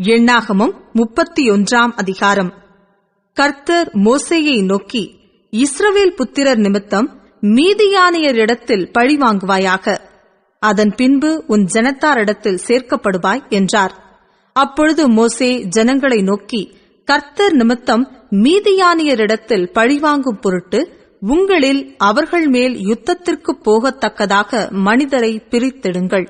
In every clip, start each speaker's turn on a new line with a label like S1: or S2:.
S1: எண்ணாகமம் 31 அதிகாரம். கர்த்தர் மோசேயை நோக்கி, இஸ்ரவேல் புத்திரர் நிமித்தம் மீதியானியரிடத்தில் பழிவாங்குவாயாக, அதன் பின்பு உன் ஜனத்தாரிடத்தில் சேர்க்கப்படுவாய் என்றார். அப்பொழுது மோசே ஜனங்களை நோக்கி, கர்த்தர் நிமித்தம் மீதியானியரிடத்தில் பழிவாங்கும் பொருட்டு உங்களில் அவர்கள் மேல் யுத்தத்திற்கு போகத்தக்கதாக மனிதரை பிரித்திடுங்கள்.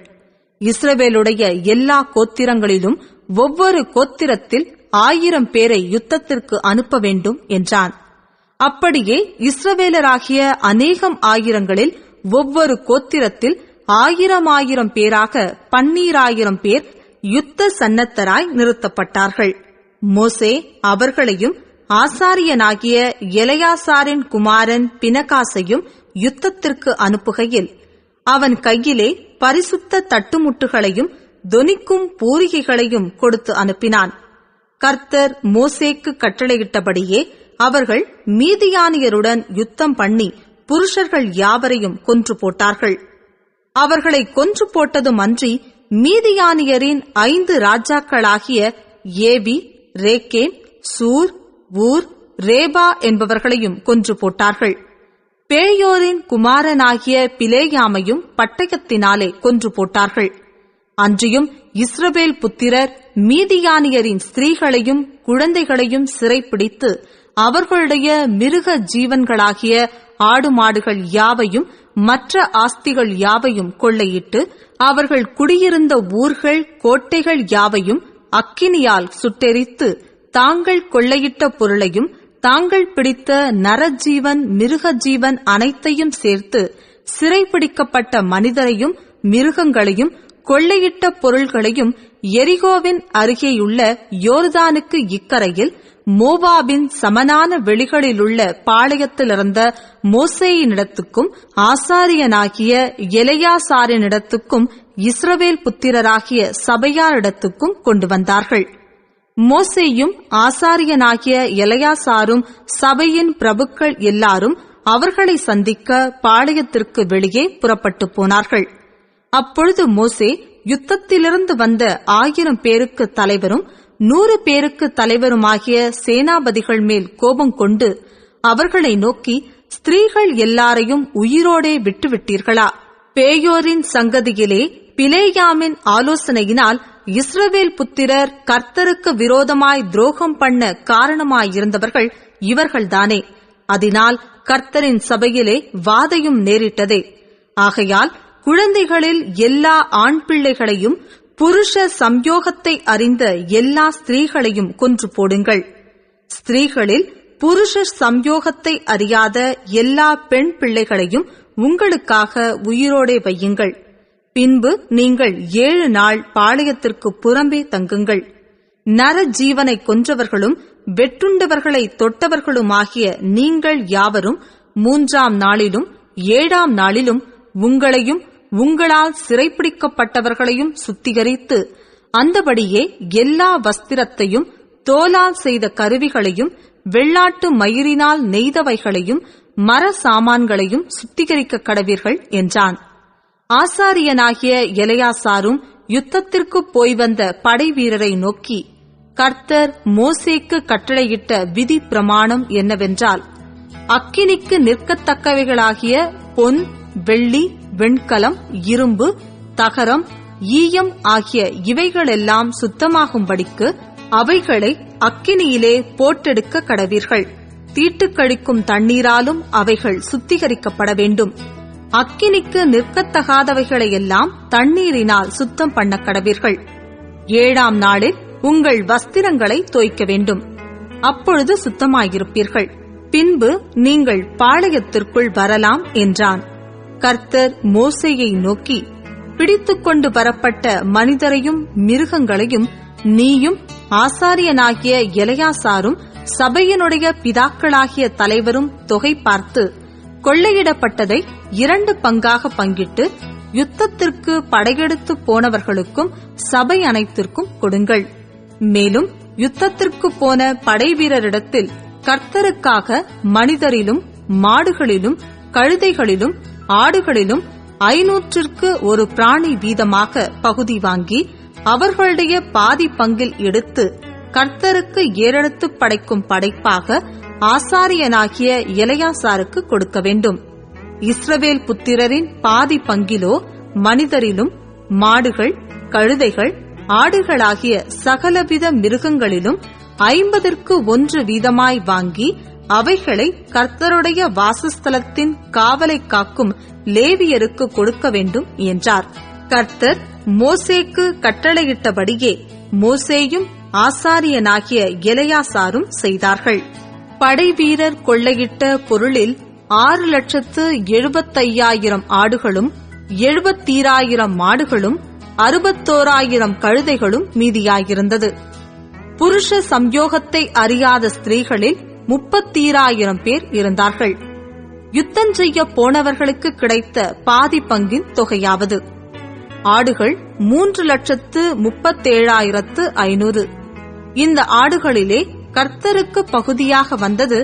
S1: இஸ்ரவேலுடைய எல்லா கோத்திரங்களிலும் ஒவ்வொரு கோத்திரத்தில் 1000 பேரை யுத்தத்திற்கு அனுப்ப வேண்டும் என்றான். அப்படியே இஸ்ரவேலராகிய அநேகம் ஆயிரங்களில் ஒவ்வொரு கோத்திரத்தில் 1000 பேராக 12000 பேர் யுத்த சன்னத்தராய் நிறுத்தப்பட்டார்கள். மோசே அவர்களையும் ஆசாரியனாகிய எலெயாசாரின் குமாரன் பினகாசையும் யுத்தத்திற்கு அனுப்புகையில், அவன் கையிலே பரிசுத்த தட்டுமுட்டுகளையும் தொனிக்கும் பூரிகைகளையும் கொடுத்து அனுப்பினான். கர்த்தர் மோசேக்கு கட்டளையிட்டபடியே அவர்கள் மீதியானியருடன் யுத்தம் பண்ணி புருஷர்கள் யாவரையும் கொன்று போட்டார்கள். அவர்களை கொன்று போட்டதும் அன்றி மீதியானியரின் 5 ராஜாக்களாகிய ஏவி, ரேக்கேம், சூர், ஊர், ரேபா என்பவர்களையும் கொன்று போட்டார்கள். பேயோரின் குமாரனாகிய பிலேயாமையும் பட்டயத்தினாலே கொன்று போட்டார்கள். அன்றியும் இஸ்ரவேல் புத்திரர் மீதியானியரின் ஸ்திரீகளையும் குழந்தைகளையும் சிறைப்பிடித்து அவர்களுடைய மிருக ஜீவன்களாகிய ஆடு மாடுகள் யாவையும் மற்ற ஆஸ்திகள் யாவையும் கொள்ளையிட்டு அவர்கள் குடியிருந்த ஊர்கள் கோட்டைகள் யாவையும் அக்கினியால் சுட்டெரித்து தாங்கள் கொள்ளையிட்ட பொருளையும் தாங்கள் பிடித்த நரஜீவன் மிருக ஜீவன் அனைத்தையும் சேர்த்து சிறைப்பிடிக்கப்பட்ட மனிதரையும் மிருகங்களையும் கொள்ளையிட்ட பொருள்களையும் எரிகோவின் அருகேயுள்ள யோர்தானுக்கு இக்கரையில் மோவாபின் சமனான வெளிகளிலுள்ள பாளையத்திலிருந்த மோசேயினிடத்துக்கும் ஆசாரியனாகிய எலெயாசாரினிடத்துக்கும் இஸ்ரவேல் புத்திரராகிய சபையாரிடத்துக்கும் கொண்டு வந்தார்கள். மோசேயும் ஆசாரியனாகிய எலெயாசாரும் சபையின் பிரபுக்கள் எல்லாரும் அவர்களை சந்திக்க பாளையத்திற்கு வெளியே புறப்பட்டு போனார்கள். அப்பொழுது மோசே யுத்தத்திலிருந்து வந்த 1000 பேருக்கு தலைவரும் 100 பேருக்கு தலைவருமாகிய சேனாபதிகள் மேல் கோபம் கொண்டு அவர்களை நோக்கி, ஸ்திரீகள் எல்லாரையும் உயிரோடே விட்டுவிட்டீர்களா? பேயோரின் சங்கதியிலே பிலேயாமின் ஆலோசனையினால் இஸ்ரவேல் புத்திரர் கர்த்தருக்கு விரோதமாய் துரோகம் பண்ண காரணமாயிருந்தவர்கள் இவர்கள்தானே. அதனால் கர்த்தரின் சபையிலே வாதையும் நேரிட்டதே. ஆகையால் குழந்தைகளில் எல்லா ஆண் பிள்ளைகளையும் புருஷ சம்யோகத்தை அறிந்த எல்லா ஸ்திரீகளையும் கொன்று போடுங்கள். ஸ்திரீகளில் புருஷ சம்யோகத்தை அறியாத எல்லா பெண் பிள்ளைகளையும் உங்களுக்காக உயிரோடே வையுங்கள். பின்பு நீங்கள் 7 நாள் பாளையத்திற்கு புறம்பே தங்குங்கள். நர ஜீவனை கொன்றவர்களும் வெட்டுண்டவர்களை தொட்டவர்களுமாகிய நீங்கள் யாவரும் 3ஆம் நாளிலும் 7ஆம் நாளிலும் உங்களையும் உங்களால் சிறைப்பிடிக்கப்பட்டவர்களையும் சுத்திகரித்து அந்தபடியே எல்லா வஸ்திரத்தையும் தோலால் செய்த கருவிகளையும் வெள்ளாட்டு மயிரினால் நெய்தவைகளையும் மர சாமான்களையும் சுத்திகரிக்க கடவீர்கள் என்றான். ஆசாரியனாகிய எலெயாசாரும் யுத்தத்திற்கு போய் வந்த படை வீரரை நோக்கி, கர்த்தர் மோசேக்கு கட்டளையிட்ட விதி பிரமாணம் என்னவென்றால், அக்கினிக்கு நிற்கத்தக்கவைகளாகிய பொன், வெள்ளி, வெண்கலம், இரும்பு, தகரம், ஈயம் ஆகிய இவைகளெல்லாம் சுத்தமாகும்படிக்கு அவைகளை அக்கினியிலே போட்டெடுக்க கடவீர்கள். தீட்டுக்கழிக்கும் தண்ணீராலும் அவைகள் சுத்திகரிக்கப்பட வேண்டும். அக்கினிக்கு நிற்கத்தகாதவைகளையெல்லாம் தண்ணீரினால் சுத்தம் பண்ண கடவீர்கள். 7ஆம் நாளில் உங்கள் வஸ்திரங்களை தோய்க்க வேண்டும். அப்பொழுது சுத்தமாயிருப்பீர்கள். பின்பு நீங்கள் பாளையத்திற்குள் வரலாம் என்றான். கர்த்தர் மோசேயை நோக்கி, பிடித்துக்கொண்டு வரப்பட்ட மனிதரையும் மிருகங்களையும் நீயும் ஆசாரியனாகிய எலெயாசாரும் சபையினுடைய பிதாக்களாகிய தலைவரும் தொகை பார்த்து கொள்ளையிடப்பட்டதை 2 பங்காக பங்கிட்டு யுத்தத்திற்கு படையெடுத்து போனவர்களுக்கும் சபை அனைத்திற்கும் கொடுங்கள். மேலும் யுத்தத்திற்கு போன படை வீரரிடத்தில் கர்த்தருக்காக மனிதரிலும் மாடுகளிலும் கழுதைகளிலும் ஆடுகளிலும் 500ற்கு ஒரு பிராணி வீதமாக பகுதி வாங்கி அவர்களுடைய பாதி பங்கில் எடுத்து கர்த்தருக்கு ஏறெடுத்து படைக்கும் படைப்பாக ஆசாரியனாகிய எலெயாசாருக்கு கொடுக்க வேண்டும். இஸ்ரவேல் புத்திரரின் பாதி பங்கிலோ மனிதரிலும் மாடுகள், கழுதைகள், ஆடுகளாகிய சகலவித மிருகங்களிலும் 50% வீதமாய் வாங்கி அவைகளை கர்த்தருடைய வாசஸ்தலத்தின் காவலை காக்கும் லேவியருக்கு கொடுக்க வேண்டும் என்றார். கர்த்தர் மோசேக்கு கட்டளையிட்டபடியே மோசேயும் ஆசாரியனாகிய எலெயாசாரும் செய்தார்கள். படைவீரர் கொள்ளையிட்ட பொருளில் 6,75,000 ஆடுகளும் 70,000 மாடுகளும் 61,000 கழுதைகளும் மீதியாயிருந்தது. புருஷ சம்யோகத்தை அறியாத ஸ்திரீகளில் 30,000 பேர் இருந்தார்கள். யுத்தம் செய்ய போனவர்களுக்கு கிடைத்த பாதி பங்கின் தொகையாவது: ஆடுகள் 3,37,500. இந்த ஆடுகளிலே கர்த்தருக்கு பகுதியாக வந்தது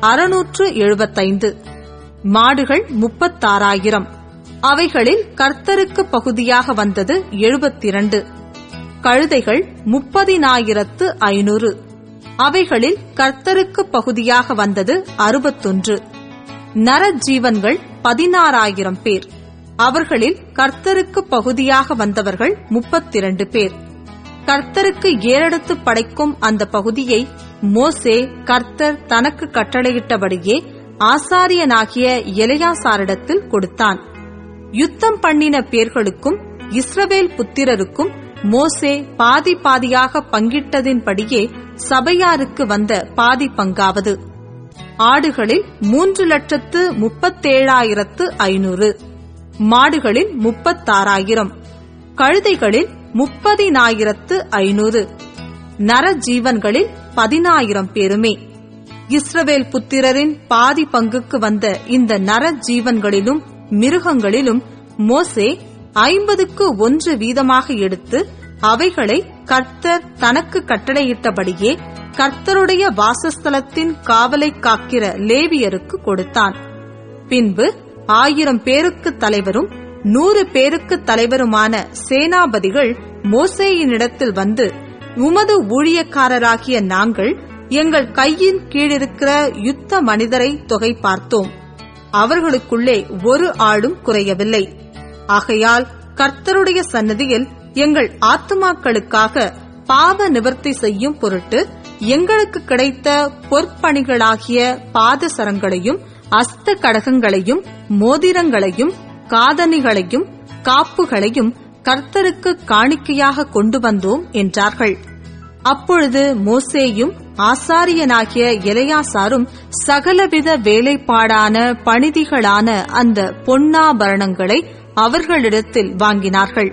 S1: 675. மாடுகள் 36,000. அவைகளில் கர்த்தருக்கு பகுதியாக வந்தது 72. கழுதைகள் 30,500. அவைகளில் கர்த்தருக்கு பகுதியாக வந்தது 61. நரஜீவன்கள் 16,000 பேர். அவர்களில் கர்த்தருக்கு பகுதியாக வந்தவர்கள் 32 பேர். கர்த்தருக்கு ஏறெடுத்து படைக்கும் அந்த பகுதியை மோசே கர்த்தர் தனக்கு கட்டளையிட்டபடியே ஆசாரியனாகிய எலெயாசாரிடத்தில் கொடுத்தான். யுத்தம் பண்ணின பேர்களுக்கும் இஸ்ரவேல் புத்திரருக்கும் மோசே பாதி பாதியாக பங்கிட்டதின்படியே சபையாருக்கு வந்த பாதி பங்காவது: ஆடுகளில் 3,37,500, மாடுகளில் 36,000, கழுதைகளில் 30,500, நரஜீவன்களில் 10,000 பேருமே. இஸ்ரவேல் புத்திரரின் பாதி பங்குக்கு வந்த இந்த நரஜீவன்களிலும் மிருகங்களிலும் மோசே 50% வீதமாக எடுத்து அவைகளை கர்த்தர் தனக்கு கட்டளையிட்டபடியே கர்த்தருடைய வாசஸ்தலத்தின் காவலை காக்கிற லேவியருக்கு கொடுத்தான். பின்பு 1000 பேருக்கு தலைவரும் 100 பேருக்கு தலைவருமான சேனாபதிகள் மோசேயினிடத்தில் வந்து, உமது ஊழியக்காரராகிய நாங்கள் எங்கள் கையின் கீழிருக்கிற யுத்த மனிதரை தொகை பார்த்தோம். அவர்களுக்குள்ளே ஒரு ஆளும் குறையவில்லை. ஆகையால் கர்த்தருடைய சன்னதியில் எங்கள் ஆத்துமாக்களுக்காக பாவ நிவர்த்தி செய்யும் பொருட்டு எங்களுக்கு கிடைத்த பொற்பணிகளாகிய பாதசரங்களையும் அஸ்த கடகங்களையும் மோதிரங்களையும் காதணிகளையும் காப்புகளையும் கர்த்தருக்கு காணிக்கையாக கொண்டு வந்தோம் என்றார்கள். அப்பொழுது மோசேயும் ஆசாரியனாகிய எலெயாசாரும் சகலவித வேலைப்பாடான பணிதிகளான அந்த பொன்னாபரணங்களை அவர்களிடத்தில் வாங்கினார்கள்.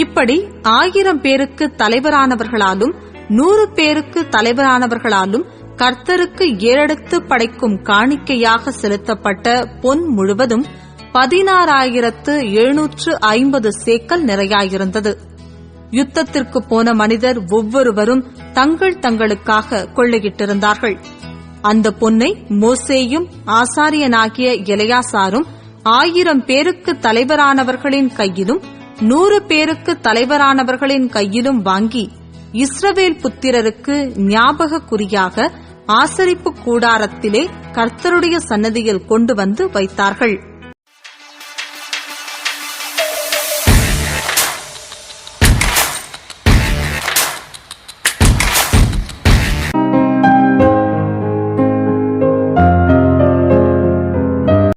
S1: இப்படி 1000 பேருக்கு தலைவரானவர்களாலும் 100 பேருக்கு தலைவரானவர்களாலும் கர்த்தருக்கு ஏறெடுத்து படைக்கும் காணிக்கையாக செலுத்தப்பட்ட பொன் முழுவதும் 16,750 சேக்கல் நிறையாயிருந்தது. யுத்தத்திற்கு போன மனிதர் ஒவ்வொருவரும் தங்கள் தங்களுக்காக கொள்ளையிட்டிருந்தார்கள். அந்த பொன்னை மோசேயும் ஆசாரியனாகிய எலெயாசாரும் 1000 பேருக்கு தலைவரானவர்களின் கையிலும் 100 பேருக்கு தலைவரானவர்களின் கையிலும் வாங்கி இஸ்ரவேல் புத்திரருக்கு ஞாபக குறியாக ஆசரிப்பு கூடாரத்திலே கர்த்தருடைய சன்னதியில் கொண்டு வந்து வைத்தார்கள்.